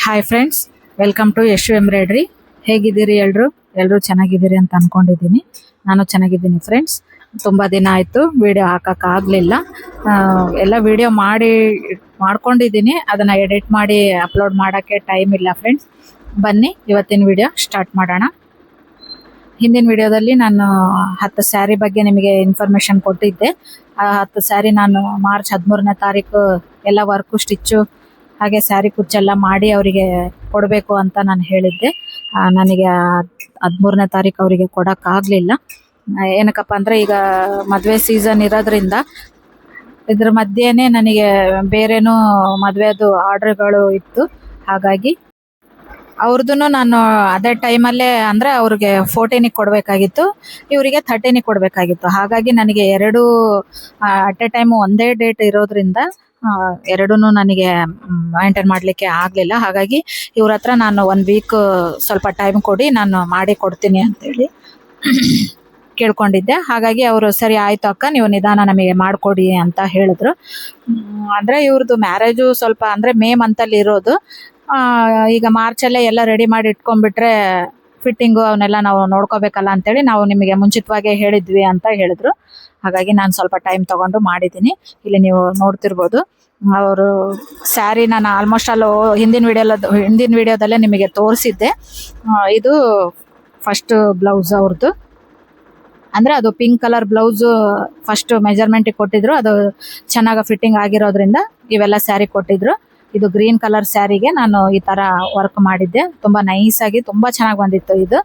Hi friends, welcome to Yashu embroidery. ಹೇಗಿದ್ದೀರಿ ಎಲ್ಲರೂ ಚೆನ್ನಾಗಿದ್ದೀರಿ ಅಂತ ಅಂದ್ಕೊಂಡಿದ್ದೀನಿ. ನಾನು ಚೆನ್ನಾಗಿದ್ದೀನಿ ಫ್ರೆಂಡ್ಸ್. ತುಂಬ ದಿನ ಆಯಿತು ವಿಡಿಯೋ ಹಾಕೋಕ್ಕಾಗಲಿಲ್ಲ. ಎಲ್ಲ ವಿಡಿಯೋ ಮಾಡ್ಕೊಂಡಿದ್ದೀನಿ, ಅದನ್ನು ಎಡಿಟ್ ಮಾಡಿ ಅಪ್ಲೋಡ್ ಮಾಡೋಕ್ಕೆ ಟೈಮ್ ಇಲ್ಲ ಫ್ರೆಂಡ್ಸ್. ಬನ್ನಿ ಇವತ್ತಿನ ವಿಡಿಯೋ ಸ್ಟಾರ್ಟ್ ಮಾಡೋಣ. ಹಿಂದಿನ ವಿಡಿಯೋದಲ್ಲಿ ನಾನು 10 ಸ್ಯಾರಿ ಬಗ್ಗೆ ನಿಮಗೆ ಇನ್ಫಾರ್ಮೇಷನ್ ಕೊಟ್ಟಿದ್ದೆ. ಆ 10 ಸ್ಯಾರಿ ನಾನು ಮಾರ್ಚ್ 13ನೇ ತಾರೀಕು ಎಲ್ಲ ವರ್ಕು ಸ್ಟಿಚ್ಚು ಹಾಗೆ ಸ್ಯಾರಿ ಕುಚ್ಚೆಲ್ಲ ಮಾಡಿ ಅವರಿಗೆ ಕೊಡಬೇಕು ಅಂತ ನಾನು ಹೇಳಿದ್ದೆ. ನನಗೆ 13ನೇ ತಾರೀಕು ಅವರಿಗೆ ಕೊಡೋಕ್ಕಾಗಲಿಲ್ಲ. ಏನಕ್ಕಪ್ಪ ಅಂದರೆ ಈಗ ಮದುವೆ ಸೀಸನ್ ಇರೋದ್ರಿಂದ ಇದ್ರ ಮಧ್ಯೆನೇ ನನಗೆ ಬೇರೆನೂ ಮದುವೆದು ಆರ್ಡ್ರ್ಗಳು ಇತ್ತು. ಹಾಗಾಗಿ ಅವ್ರದ್ದು ನಾನು ಅದೇ ಟೈಮಲ್ಲೇ ಅಂದರೆ ಅವ್ರಿಗೆ 14ಗೆ ಕೊಡಬೇಕಾಗಿತ್ತು, ಇವರಿಗೆ 13ಗೆ ಕೊಡಬೇಕಾಗಿತ್ತು. ಹಾಗಾಗಿ ನನಗೆ ಎರಡು ಅಟ್ ಎ ಟೈಮು ಒಂದೇ ಡೇಟ್ ಇರೋದ್ರಿಂದ ಎರಡೂ ನನಗೆ ಮೇಂಟೈನ್ ಮಾಡಲಿಕ್ಕೆ ಆಗಲಿಲ್ಲ. ಹಾಗಾಗಿ ಇವ್ರ ಹತ್ರ ನಾನು 1 ವೀಕ್ ಸ್ವಲ್ಪ ಟೈಮ್ ಕೊಡಿ, ನಾನು ಮಾಡಿ ಕೊಡ್ತೀನಿ ಅಂತೇಳಿ ಕೇಳ್ಕೊಂಡಿದ್ದೆ. ಹಾಗಾಗಿ ಅವರು ಸರಿ ಆಯಿತು ಅಕ್ಕ, ನೀವು ನಿಧಾನ ನಮಗೆ ಮಾಡಿಕೊಡಿ ಅಂತ ಹೇಳಿದ್ರು. ಅಂದರೆ ಇವ್ರದ್ದು ಮ್ಯಾರೇಜು ಸ್ವಲ್ಪ ಅಂದರೆ ಮೇ ಮಂತಲ್ಲಿ ಇರೋದು. ಈಗ ಮಾರ್ಚಲ್ಲೇ ಎಲ್ಲ ರೆಡಿ ಮಾಡಿ ಇಟ್ಕೊಂಡ್ಬಿಟ್ರೆ ಫಿಟ್ಟಿಂಗು ಅವನ್ನೆಲ್ಲ ನಾವು ನೋಡ್ಕೋಬೇಕಲ್ಲ ಅಂತೇಳಿ ನಾವು ನಿಮಗೆ ಮುಂಚಿತವಾಗೇ ಹೇಳಿದ್ವಿ ಅಂತ ಹೇಳಿದ್ರು. ಹಾಗಾಗಿ ನಾನು ಸ್ವಲ್ಪ ಟೈಮ್ ತೊಗೊಂಡು ಮಾಡಿದ್ದೀನಿ. ಇಲ್ಲಿ ನೀವು ನೋಡ್ತಿರ್ಬೋದು ಅವರು ಸ್ಯಾರಿ ನಾನು ಆಲ್ಮೋಸ್ಟ್ ಅಲ್ಲೂ ಹಿಂದಿನ ವಿಡಿಯೋದಲ್ಲೇ ನಿಮಗೆ ತೋರಿಸಿದ್ದೆ. ಇದು ಫಸ್ಟ್ ಬ್ಲೌಸ್ ಅವ್ರದ್ದು. ಅಂದರೆ ಅದು ಪಿಂಕ್ ಕಲರ್ ಬ್ಲೌಸು ಫಸ್ಟ್ ಮೆಜರ್ಮೆಂಟಿಗೆ ಕೊಟ್ಟಿದ್ರು, ಅದು ಚೆನ್ನಾಗಿ ಫಿಟ್ಟಿಂಗ್ ಆಗಿರೋದ್ರಿಂದ ಇವೆಲ್ಲ ಸ್ಯಾರಿ ಕೊಟ್ಟಿದ್ರು. ಇದು ಗ್ರೀನ್ ಕಲರ್ ಸ್ಯಾರಿಗೆ ನಾನು ಈ ಥರ ವರ್ಕ್ ಮಾಡಿದ್ದೆ. ತುಂಬ ನೈಸಾಗಿ ತುಂಬ ಚೆನ್ನಾಗಿ ಬಂದಿತ್ತು ಇದು.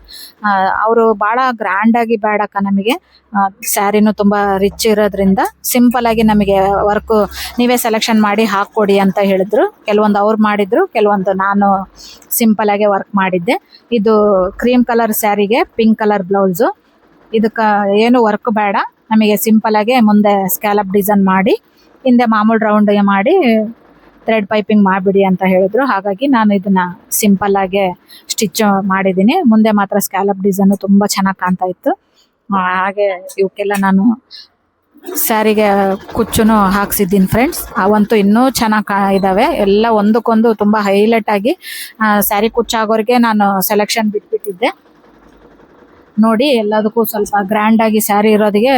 ಅವರು ಭಾಳ ಗ್ರ್ಯಾಂಡಾಗಿ ಬೇಡಕ್ಕ, ನಮಗೆ ಸ್ಯಾರಿನೂ ತುಂಬ ರಿಚ್ ಇರೋದ್ರಿಂದ ಸಿಂಪಲಾಗಿ ನಮಗೆ ವರ್ಕು ನೀವೇ ಸೆಲೆಕ್ಷನ್ ಮಾಡಿ ಹಾಕ್ಕೊಡಿ ಅಂತ ಹೇಳಿದ್ರು. ಕೆಲವೊಂದು ಅವ್ರು ಮಾಡಿದ್ರು, ಕೆಲವೊಂದು ನಾನು ಸಿಂಪಲಾಗೆ ವರ್ಕ್ ಮಾಡಿದ್ದೆ. ಇದು ಕ್ರೀಮ್ ಕಲರ್ ಸ್ಯಾರಿಗೆ ಪಿಂಕ್ ಕಲರ್ ಬ್ಲೌಸು. ಇದಕ್ಕೆ ಏನು ವರ್ಕ್ ಬೇಡ, ನಮಗೆ ಸಿಂಪಲಾಗೆ ಮುಂದೆ ಸ್ಕ್ಯಾಲಪ್ ಡಿಸೈನ್ ಮಾಡಿ ಹಿಂದೆ ಮಾಮೂಲು ರೌಂಡ್ ಮಾಡಿ ಥ್ರೆಡ್ ಪೈಪಿಂಗ್ ಮಾಡಿಬಿಡಿ ಅಂತ ಹೇಳಿದ್ರು. ಹಾಗಾಗಿ ನಾನು ಇದನ್ನು ಸಿಂಪಲ್ಲಾಗೆ ಸ್ಟಿಚ್ ಮಾಡಿದ್ದೀನಿ. ಮುಂದೆ ಮಾತ್ರ ಸ್ಕ್ಯಾಲಪ್ ಡಿಸೈನು ತುಂಬ ಚೆನ್ನಾಗಿ ಕಾಣ್ತಾ ಇತ್ತು. ಹಾಗೆ ಇವಕ್ಕೆಲ್ಲ ನಾನು ಸ್ಯಾರಿಗೆ ಕುಚ್ಚು ಹಾಕ್ಸಿದ್ದೀನಿ ಫ್ರೆಂಡ್ಸ್. ಅವಂತೂ ಇನ್ನೂ ಚೆನ್ನಾಗಿ ಇದ್ದಾವೆ. ಎಲ್ಲ ಒಂದಕ್ಕೊಂದು ತುಂಬ ಹೈಲೈಟಾಗಿ ಸ್ಯಾರಿ ಕುಚ್ಚಾಗೋರಿಗೆ ನಾನು ಸೆಲೆಕ್ಷನ್ ಬಿಟ್ಬಿಟ್ಟಿದ್ದೆ. ನೋಡಿ ಎಲ್ಲದಕ್ಕೂ ಸ್ವಲ್ಪ ಗ್ರ್ಯಾಂಡಾಗಿ ಸ್ಯಾರಿ ಇರೋದಿಗೆ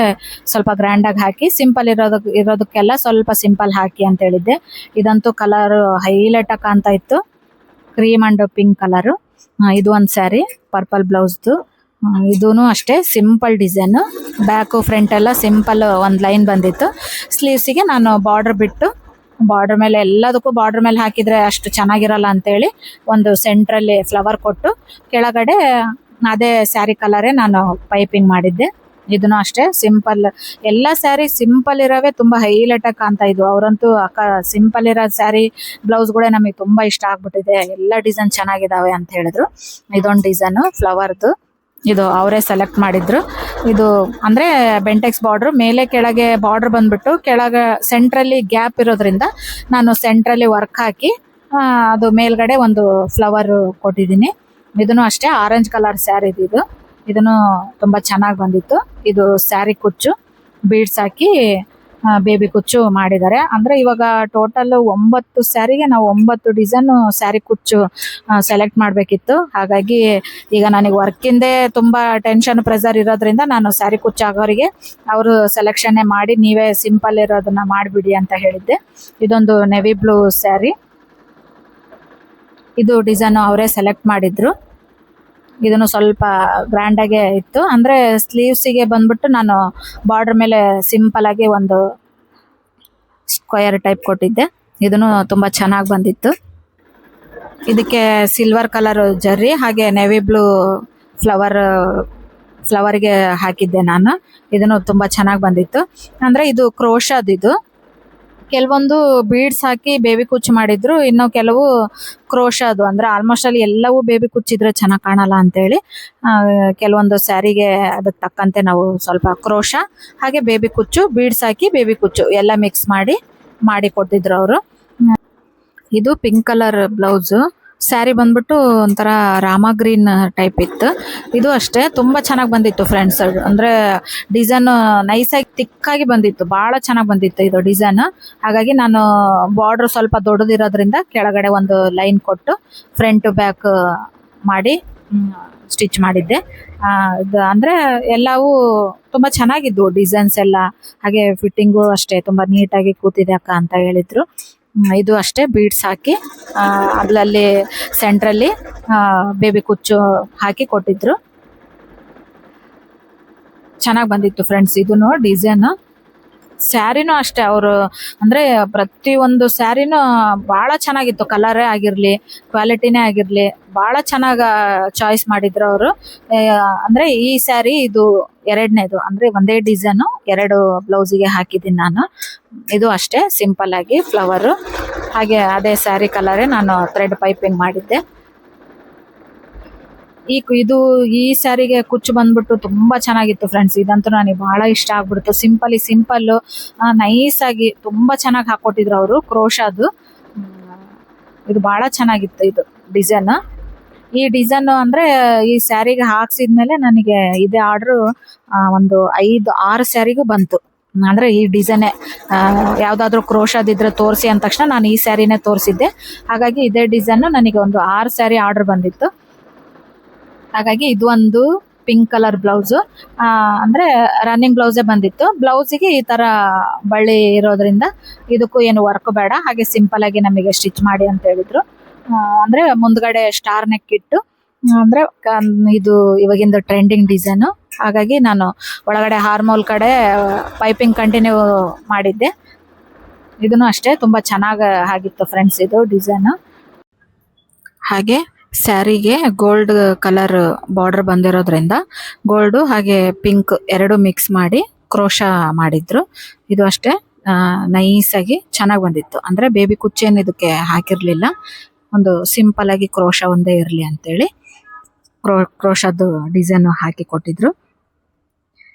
ಸ್ವಲ್ಪ ಗ್ರ್ಯಾಂಡಾಗಿ ಹಾಕಿ, ಸಿಂಪಲ್ ಇರೋದಕ್ಕೆಲ್ಲ ಸ್ವಲ್ಪ ಸಿಂಪಲ್ ಹಾಕಿ ಅಂತ ಹೇಳಿದ್ದೆ. ಇದಂತೂ ಕಲರು ಹೈಲೈಟಾಗಿ ಕಾಣ್ತಾ ಇತ್ತು, ಕ್ರೀಮ್ ಆ್ಯಂಡ್ ಪಿಂಕ್ ಕಲರು. ಇದು ಒಂದು ಸ್ಯಾರಿ ಪರ್ಪಲ್ ಬ್ಲೌಸ್ದು. ಇದೂ ಅಷ್ಟೇ ಸಿಂಪಲ್ ಡಿಸೈನು, ಬ್ಯಾಕು ಫ್ರಂಟ್ ಎಲ್ಲ ಸಿಂಪಲ್ ಒಂದು ಲೈನ್ ಬಂದಿತ್ತು. ಸ್ಲೀವ್ಸಿಗೆ ನಾನು ಬಾರ್ಡ್ರ್ ಬಿಟ್ಟು ಬಾರ್ಡ್ರ್ ಮೇಲೆ ಎಲ್ಲದಕ್ಕೂ ಬಾರ್ಡ್ರ್ ಮೇಲೆ ಹಾಕಿದರೆ ಅಷ್ಟು ಚೆನ್ನಾಗಿರಲ್ಲ ಅಂತೇಳಿ ಒಂದು ಸೆಂಟ್ರಲ್ಲಿ ಫ್ಲವರ್ ಕೊಟ್ಟು ಕೆಳಗಡೆ ಅದೇ ಸ್ಯಾರಿ ಕಲರೇ ನಾನು ಪೈಪಿಂಗ್ ಮಾಡಿದ್ದೆ. ಇದನ್ನು ಅಷ್ಟೇ ಸಿಂಪಲ್. ಎಲ್ಲ ಸ್ಯಾರಿ ಸಿಂಪಲ್ ಇರೋವೇ ತುಂಬ ಹೈಲೈಟಾಗಿ ಕಾಣ್ತಾ ಇದ್ವು. ಅವರಂತೂ ಅಕ್ಕ ಸಿಂಪಲ್ ಇರೋ ಸ್ಯಾರಿ ಬ್ಲೌಸ್ಗಳೇ ನಮಗೆ ತುಂಬ ಇಷ್ಟ ಆಗ್ಬಿಟ್ಟಿದೆ, ಎಲ್ಲ ಡಿಸೈನ್ ಚೆನ್ನಾಗಿದ್ದಾವೆ ಅಂತ ಹೇಳಿದ್ರು. ಇದೊಂದು ಡಿಸೈನು ಫ್ಲವರ್ದು, ಇದು ಅವರೇ ಸೆಲೆಕ್ಟ್ ಮಾಡಿದ್ರು. ಇದು ಅಂದರೆ ಬೆಂಟೆಕ್ಸ್ ಬಾರ್ಡ್ರು, ಮೇಲೆ ಕೆಳಗೆ ಬಾರ್ಡ್ರ್ ಬಂದ್ಬಿಟ್ಟು ಕೆಳಗೆ ಸೆಂಟ್ರಲ್ಲಿ ಗ್ಯಾಪ್ ಇರೋದ್ರಿಂದ ನಾನು ಸೆಂಟ್ರಲ್ಲಿ ವರ್ಕ್ ಹಾಕಿ ಅದು ಮೇಲ್ಗಡೆ ಒಂದು ಫ್ಲವರ್ ಕೊಟ್ಟಿದ್ದೀನಿ. ಇದನ್ನು ಅಷ್ಟೇ ಆರೆಂಜ್ ಕಲರ್ ಸ್ಯಾರಿ ಇದು. ಇದನ್ನು ತುಂಬ ಚೆನ್ನಾಗಿ ಬಂದಿತ್ತು. ಇದು ಸ್ಯಾರಿ ಕುಚ್ಚು ಬೀಡ್ಸ್ ಹಾಕಿ ಬೇಬಿ ಕುಚ್ಚು ಮಾಡಿದ್ದಾರೆ. ಅಂದರೆ ಇವಾಗ ಟೋಟಲ್ 9 ಸ್ಯಾರಿಗೆ ನಾವು 9 ಡಿಸೈನು ಸ್ಯಾರಿ ಕುಚ್ಚು ಸೆಲೆಕ್ಟ್ ಮಾಡಬೇಕಿತ್ತು. ಹಾಗಾಗಿ ಈಗ ನನಗೆ ವರ್ಕಿಂದೇ ತುಂಬ ಟೆನ್ಷನ್ ಪ್ರೆಷರ್ ಇರೋದ್ರಿಂದ ನಾನು ಸ್ಯಾರಿ ಕುಚ್ಚು ಆಗೋರಿಗೆ ಅವರು ಸೆಲೆಕ್ಷನ್ನೇ ಮಾಡಿ ನೀವೇ ಸಿಂಪಲ್ ಇರೋದನ್ನು ಮಾಡಿಬಿಡಿ ಅಂತ ಹೇಳಿದ್ದೆ. ಇದೊಂದು ನೆವಿ ಬ್ಲೂ ಸ್ಯಾರಿ, ಇದು ಡಿಸೈನು ಅವರೇ ಸೆಲೆಕ್ಟ್ ಮಾಡಿದ್ರು. ಇದನ್ನು ಸ್ವಲ್ಪ ಗ್ರ್ಯಾಂಡಾಗೆ ಇತ್ತು. ಅಂದರೆ ಸ್ಲೀವ್ಸಿಗೆ ಬಂದ್ಬಿಟ್ಟು ನಾನು ಬಾರ್ಡ್ರ್ ಮೇಲೆ ಸಿಂಪಲಾಗಿ ಒಂದು ಸ್ಕ್ವಯರ್ ಟೈಪ್ ಕೊಟ್ಟಿದ್ದೆ. ಇದನ್ನು ತುಂಬ ಚೆನ್ನಾಗಿ ಬಂದಿತ್ತು. ಇದಕ್ಕೆ ಸಿಲ್ವರ್ ಕಲರ್ ಜರ್ರಿ ಹಾಗೆ ನೆವಿ ಬ್ಲೂ ಫ್ಲವರ್ಗೆ ಹಾಕಿದ್ದೆ ನಾನು. ಇದನ್ನು ತುಂಬ ಚೆನ್ನಾಗಿ ಬಂದಿತ್ತು. ಅಂದರೆ ಇದು ಕ್ರೋಶದ್. ಇದು ಕೆಲವೊಂದು ಬೀಡ್ಸ್ ಹಾಕಿ ಬೇಬಿ ಕುಚ್ಚು ಮಾಡಿದ್ರು, ಇನ್ನು ಕೆಲವು ಕ್ರೋಶದು. ಅಂದರೆ ಆಲ್ಮೋಸ್ಟ್ ಅಲ್ಲಿ ಎಲ್ಲವೂ ಬೇಬಿ ಕುಚ್ಚಿದ್ರೆ ಚೆನ್ನಾಗಿ ಕಾಣಲ್ಲ ಅಂತೇಳಿ ಕೆಲವೊಂದು ಸ್ಯಾರಿಗೆ ಅದಕ್ಕೆ ತಕ್ಕಂತೆ ನಾವು ಸ್ವಲ್ಪ ಕ್ರೋಶ ಹಾಗೆ ಬೇಬಿ ಕುಚ್ಚು, ಬೀಡ್ಸ್ ಹಾಕಿ ಬೇಬಿ ಕುಚ್ಚು ಎಲ್ಲ ಮಿಕ್ಸ್ ಮಾಡಿ ಕೊಟ್ಟಿದ್ರು ಅವರು. ಇದು ಪಿಂಕ್ ಕಲರ್ ಬ್ಲೌಸು. ಸ್ಯಾರಿ ಬಂದ್ಬಿಟ್ಟು ಒಂಥರ ರಾಮ ಗ್ರೀನ್ ಟೈಪ್ ಇತ್ತು. ಇದು ಅಷ್ಟೇ ತುಂಬಾ ಚೆನ್ನಾಗಿ ಬಂದಿತ್ತು ಫ್ರೆಂಡ್ಸ್. ಅಂದ್ರೆ ಡಿಸೈನ್ ನೈಸಾಗಿ ತಿಕ್ಕಾಗಿ ಬಂದಿತ್ತು, ಬಹಳ ಚೆನ್ನಾಗಿ ಬಂದಿತ್ತು ಇದು ಡಿಸೈನ್. ಹಾಗಾಗಿ ನಾನು ಬಾರ್ಡರ್ ಸ್ವಲ್ಪ ದೊಡ್ಡದಿರೋದ್ರಿಂದ ಕೆಳಗಡೆ ಒಂದು ಲೈನ್ ಕೊಟ್ಟು ಫ್ರಂಟ್ ಬ್ಯಾಕ್ ಮಾಡಿ ಸ್ಟಿಚ್ ಮಾಡಿದ್ದೆ. ಇದು ಅಂದ್ರೆ ಎಲ್ಲವೂ ತುಂಬಾ ಚೆನ್ನಾಗಿದ್ವು ಡಿಸೈನ್ಸ್ ಎಲ್ಲ. ಹಾಗೆ ಫಿಟ್ಟಿಂಗು ಅಷ್ಟೇ ತುಂಬಾ ನೀಟಾಗಿ ಕೂತಿದೆ ಅಕ್ಕ ಅಂತ ಹೇಳಿದ್ರು. ಇದು ಅಷ್ಟೇ ಬೀಡ್ಸ್ ಹಾಕಿ ಅದ್ರಲ್ಲಿ ಸೆಂಟ್ರಲ್ಲಿ ಬೇಬಿ ಕುಚ್ಚು ಹಾಕಿ ಕೊಟ್ಟಿದ್ರು. ಚೆನ್ನಾಗಿ ಬಂದಿತ್ತು ಫ್ರೆಂಡ್ಸ್ ಇದನ್ನು ಡಿಸೈನ್. ಸ್ಯಾರಿನೂ ಅಷ್ಟೇ ಅವರು ಅಂದ್ರೆ ಪ್ರತಿಯೊಂದು ಸ್ಯಾರಿನೂ ಬಹಳ ಚೆನ್ನಾಗಿತ್ತು. ಕಲರೇ ಆಗಿರ್ಲಿ, ಕ್ವಾಲಿಟಿನೇ ಆಗಿರ್ಲಿ, ಬಹಳ ಚೆನ್ನಾಗಿ ಚಾಯ್ಸ್ ಮಾಡಿದ್ರು ಅವರು. ಅಂದ್ರೆ ಈ ಸ್ಯಾರಿ ಇದು ಎರಡನೇದು, ಅಂದ್ರೆ ಒಂದೇ ಡಿಸೈನ್ ಎರಡು ಬ್ಲೌಸಿಗೆ ಹಾಕಿದ್ದೀನಿ ನಾನು. ಇದು ಅಷ್ಟೇ ಸಿಂಪಲ್ ಆಗಿ ಫ್ಲವರ್, ಹಾಗೆ ಅದೇ ಸ್ಯಾರಿ ಕಲರೇ ನಾನು ಥ್ರೆಡ್ ಪೈಪಿಂಗ್ ಮಾಡಿದ್ದೆ. ಇದು ಈ ಸ್ಯಾರಿಗೆ ಕುಚ್ಚು ಬಂದ್ಬಿಟ್ಟು ತುಂಬಾ ಚೆನ್ನಾಗಿತ್ತು ಫ್ರೆಂಡ್ಸ್. ಇದಂತೂ ನನಗೆ ಬಹಳ ಇಷ್ಟ ಆಗ್ಬಿಡ್ತು. ಸಿಂಪಲ್ ನೈಸ್ ಆಗಿ ತುಂಬಾ ಚೆನ್ನಾಗಿ ಹಾಕೊಟ್ಟಿದ್ರು ಅವರು ಕ್ರೋಶಾದು. ಇದು ಬಹಳ ಚೆನ್ನಾಗಿತ್ತು ಇದು ಡಿಸೈನ್. ಈ ಡಿಸೈನ್ ಅಂದ್ರೆ ಈ ಸ್ಯಾರಿಗೆ ಹಾಕ್ಸಿದ್ಮೇಲೆ ನನಗೆ ಇದೇ ಆರ್ಡರ್ ಒಂದು 5-6 ಸ್ಯಾರಿಗೂ ಬಂತು. ಅಂದ್ರೆ ಈ ಡಿಸೈನೇ ಯಾವ್ದಾದ್ರು ಕ್ರೋಶಾದಿದ್ರೆ ತೋರಿಸಿ ಅಂದ ತಕ್ಷಣ ನಾನು ಈ ಸ್ಯಾರಿನೇ ತೋರಿಸಿದ್ದೆ. ಹಾಗಾಗಿ ಇದೇ ಡಿಸೈನ್ ನನಗೆ ಒಂದು 6 ಸ್ಯಾರಿ ಆರ್ಡರ್ ಬಂದಿತ್ತು. ಹಾಗಾಗಿ ಇದು ಒಂದು ಪಿಂಕ್ ಕಲರ್ ಬ್ಲೌಸ್, ಅಂದ್ರೆ ರನ್ನಿಂಗ್ ಬ್ಲೌಸೇ ಬಂದಿತ್ತು. ಬ್ಲೌಸಿಗೆ ಈ ತರ ಬಳ್ಳಿ ಇರೋದ್ರಿಂದ ಇದಕ್ಕೂ ಏನು ವರ್ಕ್ ಬೇಡ, ಹಾಗೆ ಸಿಂಪಲ್ ಆಗಿ ನಮಗೆ ಸ್ಟಿಚ್ ಮಾಡಿ ಅಂತ ಹೇಳಿದ್ರು. ಅಂದ್ರೆ ಮುಂದ್ಗಡೆ ಸ್ಟಾರ್ ನೆಕ್ ಇಟ್ಟು, ಅಂದ್ರೆ ಇದು ಇವಾಗಿಂದು ಟ್ರೆಂಡಿಂಗ್ ಡಿಸೈನ್. ಹಾಗಾಗಿ ನಾನು ಒಳಗಡೆ ಹಾರ್ಮೋಲ್ ಕಡೆ ಪೈಪಿಂಗ್ ಕಂಟಿನ್ಯೂ ಮಾಡಿದ್ದೆ. ಇದನ್ನು ಅಷ್ಟೇ ತುಂಬಾ ಚೆನ್ನಾಗಿ ಆಗಿತ್ತು ಫ್ರೆಂಡ್ಸ್ ಇದು ಡಿಸೈನ್. ಹಾಗೆ ಸ್ಯಾರಿಗೆ ಗೋಲ್ಡ್ ಕಲರ್ ಬಾರ್ಡರ್ ಬಂದಿರೋದ್ರಿಂದ ಗೋಲ್ಡ್ ಹಾಗೆ ಪಿಂಕ್ ಎರಡು ಮಿಕ್ಸ್ ಮಾಡಿ ಕ್ರೋಶಾ ಮಾಡಿದ್ರು. ಇದು ಅಷ್ಟೇ ನೈಸ್ ಆಗಿ ಚೆನ್ನಾಗಿ ಬಂದಿತ್ತು. ಅಂದ್ರೆ ಬೇಬಿ ಕುಚ್ಚೇನು ಇದಕ್ಕೆ ಹಾಕಿರ್ಲಿಲ್ಲ, ಒಂದು ಸಿಂಪಲ್ ಆಗಿ ಕ್ರೋಶಾ ಒಂದೇ ಇರಲಿ ಅಂತೇಳಿ ಕ್ರೋಶಾದು ಡಿಸೈನ್ ಹಾಕಿ ಕೊಟ್ಟಿದ್ರು.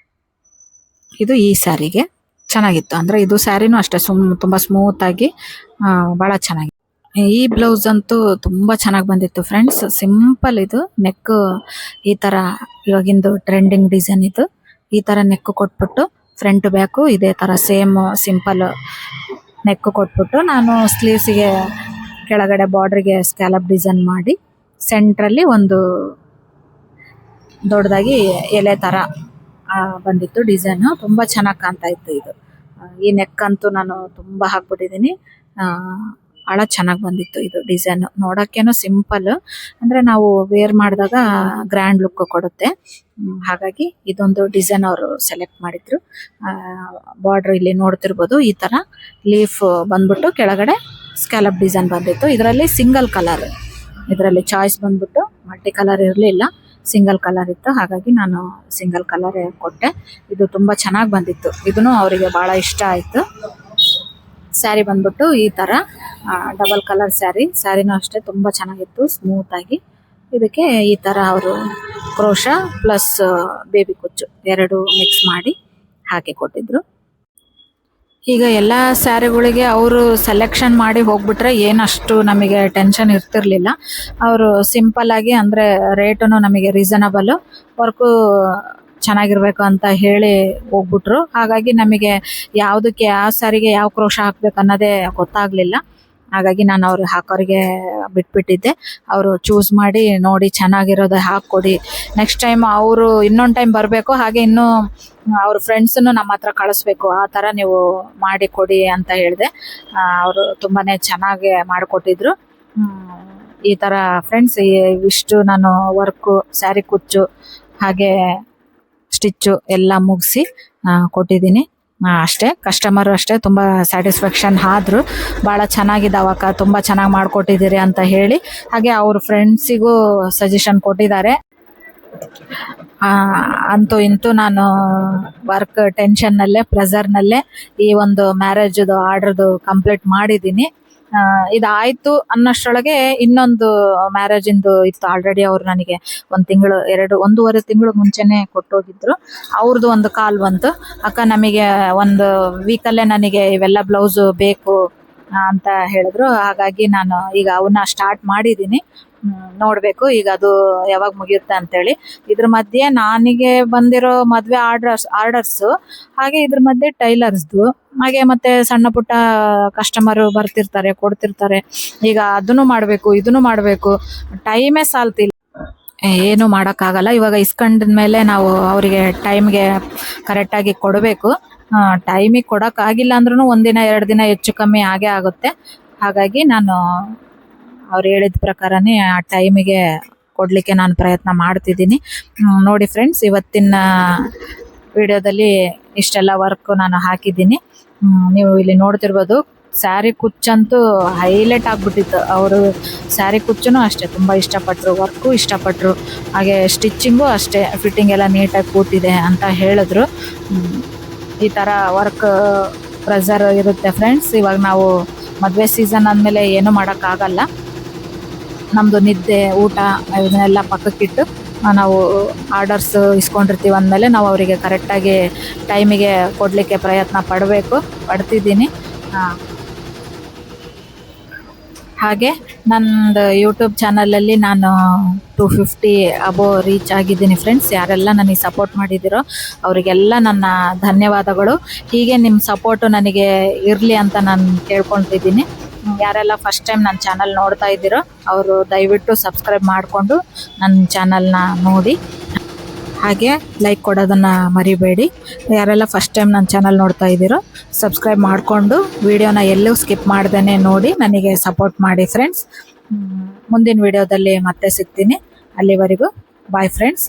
ಇದು ಈ ಸ್ಯಾರಿಗೆ ಚೆನ್ನಾಗಿತ್ತು. ಅಂದ್ರೆ ಇದು ಸ್ಯಾರಿನೂ ಅಷ್ಟೇ ತುಂಬಾ ಸ್ಮೂತ್ ಆಗಿ ಬಹಳ ಚೆನ್ನಾಗಿ. ಈ ಬ್ಲೌಸ್ ಅಂತೂ ತುಂಬಾ ಚೆನ್ನಾಗಿ ಬಂದಿತ್ತು ಫ್ರೆಂಡ್ಸ್. ಸಿಂಪಲ್ ಇದು ನೆಕ್, ಈ ತರ ಇವಾಗಿಂದು ಟ್ರೆಂಡಿಂಗ್ ಡಿಸೈನ್ ಇದು. ಈ ತರ ನೆಕ್ ಕೊಟ್ಬಿಟ್ಟು ಫ್ರಂಟ್ ಬ್ಯಾಕು ಇದೇ ತರ ಸೇಮ್ ಸಿಂಪಲ್ ನೆಕ್ ಕೊಟ್ಬಿಟ್ಟು ನಾನು ಸ್ಲೀವ್ಸಿಗೆ ಕೆಳಗಡೆ ಬಾರ್ಡರ್ಗೆ ಸ್ಕ್ಯಾಲಪ್ ಡಿಸೈನ್ ಮಾಡಿ ಸೆಂಟ್ರಲ್ಲಿ ಒಂದು ದೊಡ್ಡದಾಗಿ ಎಲೆ ತರ ಬಂದಿತ್ತು ಡಿಸೈನ್. ತುಂಬಾ ಚೆನ್ನಾಗಿ ಕಾಣ್ತಾ ಇತ್ತು ಇದು. ಈ ನೆಕ್ ಅಂತೂ ನಾನು ತುಂಬಾ ಹಾಕ್ಬಿಟ್ಟಿದ್ದೀನಿ. ಬಹಳ ಚೆನ್ನಾಗಿ ಬಂದಿತ್ತು ಇದು ಡಿಸೈನ್. ನೋಡಕ್ಕೇನು ಸಿಂಪಲ್, ಅಂದ್ರೆ ನಾವು ವೇರ್ ಮಾಡಿದಾಗ ಗ್ರ್ಯಾಂಡ್ ಲುಕ್ ಕೊಡುತ್ತೆ. ಹಾಗಾಗಿ ಇದೊಂದು ಡಿಸೈನ್ ಅವರು ಸೆಲೆಕ್ಟ್ ಮಾಡಿದ್ರು. ಬಾರ್ಡರ್ ಇಲ್ಲಿ ನೋಡ್ತಿರ್ಬೋದು, ಈ ತರ ಲೀಫ್ ಬಂದ್ಬಿಟ್ಟು ಕೆಳಗಡೆ ಸ್ಕ್ಯಾಲಪ್ ಡಿಸೈನ್ ಬಂದಿತ್ತು. ಇದರಲ್ಲಿ ಸಿಂಗಲ್ ಕಲರ್, ಇದರಲ್ಲಿ ಚಾಯ್ಸ್ ಬಂದ್ಬಿಟ್ಟು ಮಲ್ಟಿ ಕಲರ್ ಇರಲಿಲ್ಲ, ಸಿಂಗಲ್ ಕಲರ್ ಇತ್ತು. ಹಾಗಾಗಿ ನಾನು ಸಿಂಗಲ್ ಕಲರ್ ಕೊಟ್ಟೆ. ಇದು ತುಂಬಾ ಚೆನ್ನಾಗಿ ಬಂದಿತ್ತು. ಇದನ್ನು ಅವರಿಗೆ ಬಹಳ ಇಷ್ಟ ಆಯ್ತು. ಸ್ಯಾರಿ ಬಂದ್ಬಿಟ್ಟು ಈ ತರ ಡಬಲ್ ಕಲರ್ ಸ್ಯಾರಿನೂ ಅಷ್ಟೇ ತುಂಬಾ ಚೆನ್ನಾಗಿತ್ತು, ಸ್ಮೂತ್ ಆಗಿ. ಇದಕ್ಕೆ ಈ ತರ ಅವರು ಕ್ರೋಶಾ ಪ್ಲಸ್ ಬೇಬಿ ಕುಚ್ಚು ಎರಡು ಮಿಕ್ಸ್ ಮಾಡಿ ಹಾಕಿ ಕೊಟ್ಟಿದ್ರು. ಈಗ ಎಲ್ಲ ಸ್ಯಾರಿಗಳಿಗೆ ಅವರು ಸೆಲೆಕ್ಷನ್ ಮಾಡಿ ಹೋಗ್ಬಿಟ್ರೆ ಏನಷ್ಟು ನಮಗೆ ಟೆನ್ಷನ್ ಇರ್ತಿರ್ಲಿಲ್ಲ. ಅವರು ಸಿಂಪಲ್ ಆಗಿ ಅಂದ್ರೆ ರೇಟನ್ನು ನಮಗೆ ರೀಸನಬಲ್, ವರ್ಕು ಚೆನ್ನಾಗಿರ್ಬೇಕು ಅಂತ ಹೇಳಿ ಹೋಗ್ಬಿಟ್ರು. ಹಾಗಾಗಿ ನಮಗೆ ಯಾವುದಕ್ಕೆ ಯಾವ ಸ್ಯಾರಿಗೆ ಯಾವ ಕ್ರೋಶ ಹಾಕ್ಬೇಕು ಅನ್ನೋದೇ ಗೊತ್ತಾಗ್ಲಿಲ್ಲ. ಹಾಗಾಗಿ ನಾನು ಅವ್ರು ಹಾಕೋರಿಗೆ ಬಿಟ್ಬಿಟ್ಟಿದ್ದೆ. ಅವರು ಚೂಸ್ ಮಾಡಿ ನೋಡಿ ಚೆನ್ನಾಗಿರೋದು ಹಾಕ್ಕೊಡಿ, ನೆಕ್ಸ್ಟ್ ಟೈಮ್ ಅವರು ಇನ್ನೊಂದು ಟೈಮ್ ಬರಬೇಕು, ಹಾಗೆ ಇನ್ನೂ ಅವ್ರ ಫ್ರೆಂಡ್ಸನ್ನು ನಮ್ಮ ಹತ್ರ ಕಳಿಸ್ಬೇಕು, ಆ ಥರ ನೀವು ಮಾಡಿ ಕೊಡಿ ಅಂತ ಹೇಳಿದೆ. ಅವರು ತುಂಬಾನೇ ಚೆನ್ನಾಗಿ ಮಾಡಿಕೊಟ್ಟಿದ್ರು. ಈ ಥರ ಫ್ರೆಂಡ್ಸ್ ಇಷ್ಟು ನಾನು ವರ್ಕು, ಸ್ಯಾರಿ ಕುಚ್ಚು ಹಾಗೆ ಸ್ಟಿಚ್ಚು ಎಲ್ಲ ಮುಗಿಸಿ ಕೊಟ್ಟಿದ್ದೀನಿ. ಅಷ್ಟೇ, ಕಸ್ಟಮರ್ ಅಷ್ಟೇ ತುಂಬಾ ಸ್ಯಾಟಿಸ್ಫ್ಯಾಕ್ಷನ್ ಆದ್ರು. ಭಾಳ ಚೆನ್ನಾಗಿದ್ದಾವಕ್ಕ, ತುಂಬಾ ಚೆನ್ನಾಗಿ ಮಾಡಿಕೊಟ್ಟಿದ್ದೀರಿ ಅಂತ ಹೇಳಿ, ಹಾಗೆ ಅವ್ರ ಫ್ರೆಂಡ್ಸಿಗೂ ಸಜೆಷನ್ ಕೊಟ್ಟಿದ್ದಾರೆ. ಅಂತೂ ಇಂತೂ ನಾನು ವರ್ಕ್ ಟೆನ್ಷನ್ನಲ್ಲೇ, ಪ್ರೆಷರ್ನಲ್ಲೇ ಈ ಒಂದು ಮ್ಯಾರೇಜ್ದು ಆರ್ಡ್ರದು ಕಂಪ್ಲೀಟ್ ಮಾಡಿದ್ದೀನಿ. ಇದಾಯ್ತು ಅನ್ನೋಷ್ಟರೊಳಗೆ ಇನ್ನೊಂದು ಮ್ಯಾರೇಜಿಂದು ಇತ್ತು. ಆಲ್ರೆಡಿ ಅವ್ರು ನನಗೆ ಒಂದೂವರೆ ತಿಂಗಳು ಮುಂಚೆನೆ ಕೊಟ್ಟೋಗಿದ್ರು. ಅವ್ರದ್ದು ಒಂದು ಕಾಲ್ ಬಂತು, ಅಕ್ಕ ನಮಗೆ ಒಂದು ವೀಕಲ್ಲೇ ನನಗೆ ಇವೆಲ್ಲ ಬ್ಲೌಸು ಬೇಕು ಅಂತ ಹೇಳಿದ್ರು. ಹಾಗಾಗಿ ನಾನು ಈಗ ಅವನ್ನ ಸ್ಟಾರ್ಟ್ ಮಾಡಿದ್ದೀನಿ. ನೋಡಬೇಕು ಈಗ ಅದು ಯಾವಾಗ ಮುಗಿಯುತ್ತೆ ಅಂತೇಳಿ. ಇದ್ರ ಮಧ್ಯೆ ನನಗೆ ಬಂದಿರೋ ಮದುವೆ ಆರ್ಡರ್ಸು, ಹಾಗೆ ಇದ್ರ ಮಧ್ಯೆ ಟೈಲರ್ಸ್ದು, ಹಾಗೆ ಮತ್ತೆ ಸಣ್ಣ ಪುಟ್ಟ ಕಸ್ಟಮರು ಬರ್ತಿರ್ತಾರೆ, ಕೊಡ್ತಿರ್ತಾರೆ. ಈಗ ಅದನ್ನು ಮಾಡಬೇಕು, ಇದನ್ನು ಮಾಡಬೇಕು, ಟೈಮೇ ಸಾಲ್ತಿಲ್ಲ. ಏನು ಮಾಡೋಕ್ಕಾಗಲ್ಲ. ಇವಾಗ ಇಸ್ಕೊಂಡ್ಮೇಲೆ ನಾವು ಅವರಿಗೆ ಟೈಮ್ಗೆ ಕರೆಕ್ಟಾಗಿ ಕೊಡಬೇಕು. ಟೈಮಿಗೆ ಕೊಡೋಕ್ಕಾಗಿಲ್ಲ ಅಂದ್ರೂ ಒಂದಿನ 2 ದಿನ ಹೆಚ್ಚು ಕಮ್ಮಿ ಆಗೇ ಆಗುತ್ತೆ. ಹಾಗಾಗಿ ನಾನು ಅವ್ರು ಹೇಳಿದ ಪ್ರಕಾರನೇ ಆ ಟೈಮಿಗೆ ಕೊಡಲಿಕ್ಕೆ ನಾನು ಪ್ರಯತ್ನ ಮಾಡ್ತಿದ್ದೀನಿ. ನೋಡಿ ಫ್ರೆಂಡ್ಸ್, ಇವತ್ತಿನ ವಿಡಿಯೋದಲ್ಲಿ ಇಷ್ಟೆಲ್ಲ ವರ್ಕ್ ನಾನು ಹಾಕಿದ್ದೀನಿ. ನೀವು ಇಲ್ಲಿ ನೋಡ್ತಿರ್ಬೋದು, ಸ್ಯಾರಿ ಕುಚ್ಚಂತೂ ಹೈಲೈಟ್ ಆಗಿಬಿಟ್ಟಿತ್ತು. ಅವರು ಸ್ಯಾರಿ ಕುಚ್ಚೂ ಅಷ್ಟೇ ತುಂಬ ಇಷ್ಟಪಟ್ಟರು, ವರ್ಕು ಇಷ್ಟಪಟ್ಟರು, ಹಾಗೆ ಸ್ಟಿಚ್ಚಿಂಗು ಅಷ್ಟೇ, ಫಿಟ್ಟಿಂಗ್ ಎಲ್ಲ ನೀಟಾಗಿ ಕೂತಿದೆ ಅಂತ ಹೇಳಿದ್ರು. ಈ ಥರ ವರ್ಕ್ ಪ್ರೆಸರ್ ಇರುತ್ತೆ ಫ್ರೆಂಡ್ಸ್. ಇವಾಗ ನಾವು ಮದುವೆ ಸೀಸನ್ ಅಂದಮೇಲೆ ಏನೂ ಮಾಡೋಕ್ಕಾಗಲ್ಲ. ನಮ್ಮದು ನಿದ್ದೆ, ಊಟ ಇದನ್ನೆಲ್ಲ ಪಕ್ಕಕ್ಕಿಟ್ಟು ನಾವು ಆರ್ಡರ್ಸ್ ಇಸ್ಕೊಂಡಿರ್ತೀವಿ ಅಂದಮೇಲೆ ನಾವು ಅವರಿಗೆ ಕರೆಕ್ಟಾಗಿ ಟೈಮಿಗೆ ಕೊಡಲಿಕ್ಕೆ ಪ್ರಯತ್ನ ಪಡ್ತಿದ್ದೀನಿ. ಹಾಗೆ ನನ್ನದು ಯೂಟ್ಯೂಬ್ ಚಾನಲಲ್ಲಿ ನಾನು 250 ಅಬೋವ್ ರೀಚ್ ಆಗಿದ್ದೀನಿ ಫ್ರೆಂಡ್ಸ್. ಯಾರೆಲ್ಲ ನನಗೆ ಸಪೋರ್ಟ್ ಮಾಡಿದ್ದೀರೋ ಅವರಿಗೆಲ್ಲ ನನ್ನ ಧನ್ಯವಾದಗಳು. ಹೀಗೆ ನಿಮ್ಮ ಸಪೋರ್ಟು ನನಗೆ ಇರಲಿ ಅಂತ ನಾನು ಕೇಳ್ಕೊತಿದ್ದೀನಿ. ಯಾರೆಲ್ಲ ಫಸ್ಟ್ ಟೈಮ್ ನನ್ನ ಚಾನಲ್ ನೋಡ್ತಾ ಇದ್ದೀರೋ ಅವರು ದಯವಿಟ್ಟು ಸಬ್ಸ್ಕ್ರೈಬ್ ಮಾಡಿಕೊಂಡು ನನ್ನ ಚಾನಲ್ನ ನೋಡಿ, ಹಾಗೆ ಲೈಕ್ ಕೊಡೋದನ್ನು ಮರಿಬೇಡಿ. ಯಾರೆಲ್ಲ ಫಸ್ಟ್ ಟೈಮ್ ನನ್ನ ಚಾನಲ್ ನೋಡ್ತಾ ಇದ್ದೀರೋ ಸಬ್ಸ್ಕ್ರೈಬ್ ಮಾಡಿಕೊಂಡು ವಿಡಿಯೋನ ಎಲ್ಲೂ ಸ್ಕಿಪ್ ಮಾಡ್ದೇ ನೋಡಿ ನನಗೆ ಸಪೋರ್ಟ್ ಮಾಡಿ ಫ್ರೆಂಡ್ಸ್. ಮುಂದಿನ ವಿಡಿಯೋದಲ್ಲಿ ಮತ್ತೆ ಸಿಗ್ತೀನಿ. ಅಲ್ಲಿವರೆಗೂ ಬಾಯ್ ಫ್ರೆಂಡ್ಸ್.